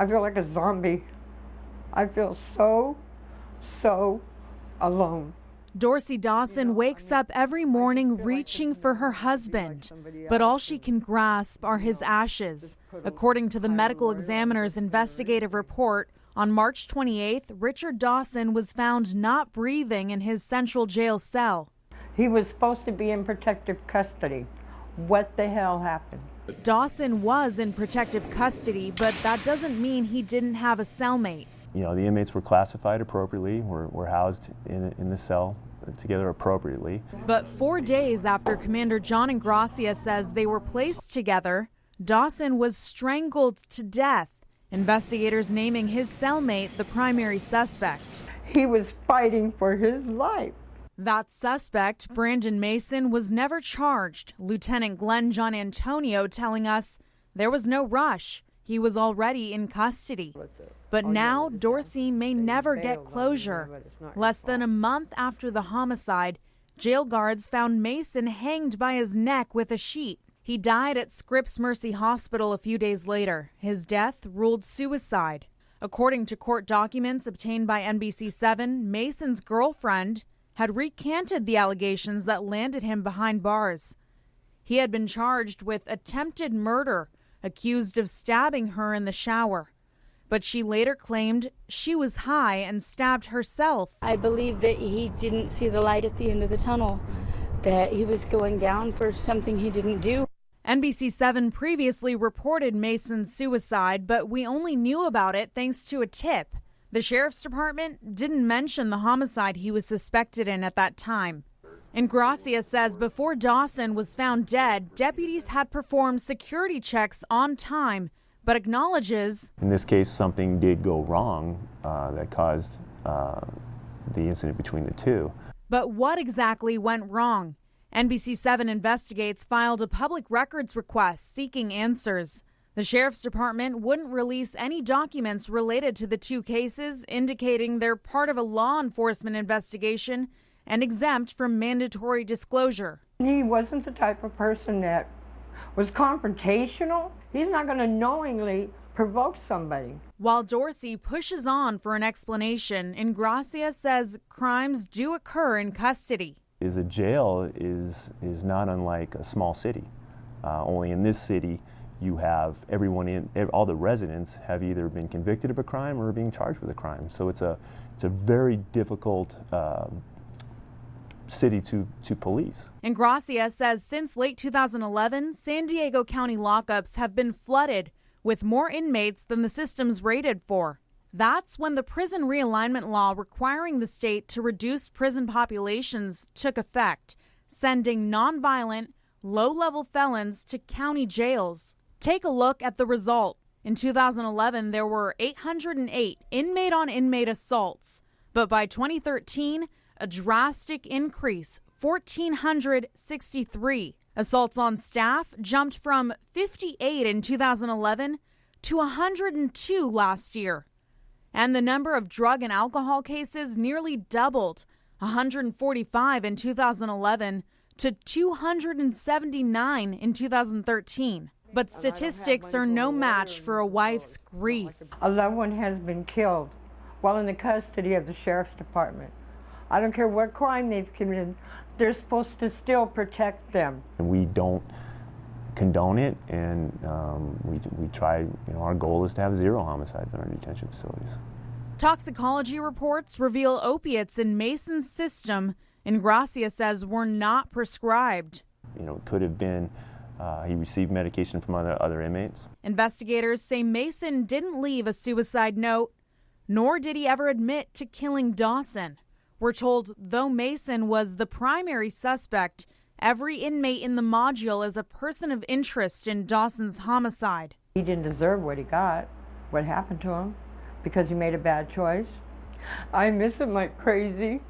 I feel like a zombie. I feel so alone. Dorsey Dawson wakes up every morning reaching for her husband, but all she can grasp are his ashes. According to the medical examiner's investigative report, on March 28th, Richard Dawson was found not breathing in his central jail cell. He was supposed to be in protective custody. What the hell happened? Dawson was in protective custody, but that doesn't mean he didn't have a cellmate. You know, the inmates were classified appropriately, were housed in the cell together appropriately. But 4 days after Commander John Ingrassia says they were placed together, Dawson was strangled to death, investigators naming his cellmate the primary suspect. He was fighting for his life. That suspect, Brandon Mason, was never charged. Lieutenant Glenn John Antonio telling us there was no rush. He was already in custody. But now Dorsey may never get closure. Less than a month after the homicide, jail guards found Mason hanged by his neck with a sheet. He died at Scripps Mercy Hospital a few days later. His death ruled suicide. According to court documents obtained by NBC7, Mason's girlfriend had recanted the allegations that landed him behind bars. He had been charged with attempted murder, accused of stabbing her in the shower. But she later claimed she was high and stabbed herself. I believe that he didn't see the light at the end of the tunnel, that he was going down for something he didn't do. NBC7 previously reported Mason's suicide, but we only knew about it thanks to a tip. The sheriff's department didn't mention the homicide he was suspected in at that time. Ingrassia says before Dawson was found dead, deputies had performed security checks on time, but acknowledges In this case, something did go wrong that caused the incident between the two. But what exactly went wrong? NBC7 Investigates filed a public records request seeking answers. The sheriff's department wouldn't release any documents related to the two cases, indicating they're part of a law enforcement investigation and exempt from mandatory disclosure. He wasn't the type of person that was confrontational. He's not going to knowingly provoke somebody. While Dorsey pushes on for an explanation, Ingrassia says crimes do occur in custody. A jail is not unlike a small city. Only in this city, you have all the residents have either been convicted of a crime or are being charged with a crime. So it's a very difficult city to police. Ingrassia says since late 2011, San Diego County lockups have been flooded with more inmates than the system's rated for. That's when the prison realignment law requiring the state to reduce prison populations took effect, sending nonviolent, low-level felons to county jails. Take a look at the result. In 2011, there were 808 inmate-on-inmate assaults, but by 2013, a drastic increase, 1,463. Assaults on staff jumped from 58 in 2011 to 102 last year. And the number of drug and alcohol cases nearly doubled, 145 in 2011 to 279 in 2013. But statistics are no match for a wife's grief. A loved one has been killed while in the custody of the sheriff's department. I don't care what crime they've committed, they're supposed to still protect them. We don't condone it, and we try, our goal is to have 0 homicides in our detention facilities. Toxicology reports reveal opiates in Mason's system, Ingrassia says, were not prescribed. It could have been he received medication from other inmates. Investigators say Mason didn't leave a suicide note, nor did he ever admit to killing Dawson. We're told though Mason was the primary suspect, every inmate in the module is a person of interest in Dawson's homicide. He didn't deserve what he got, what happened to him, because he made a bad choice. I miss him like crazy.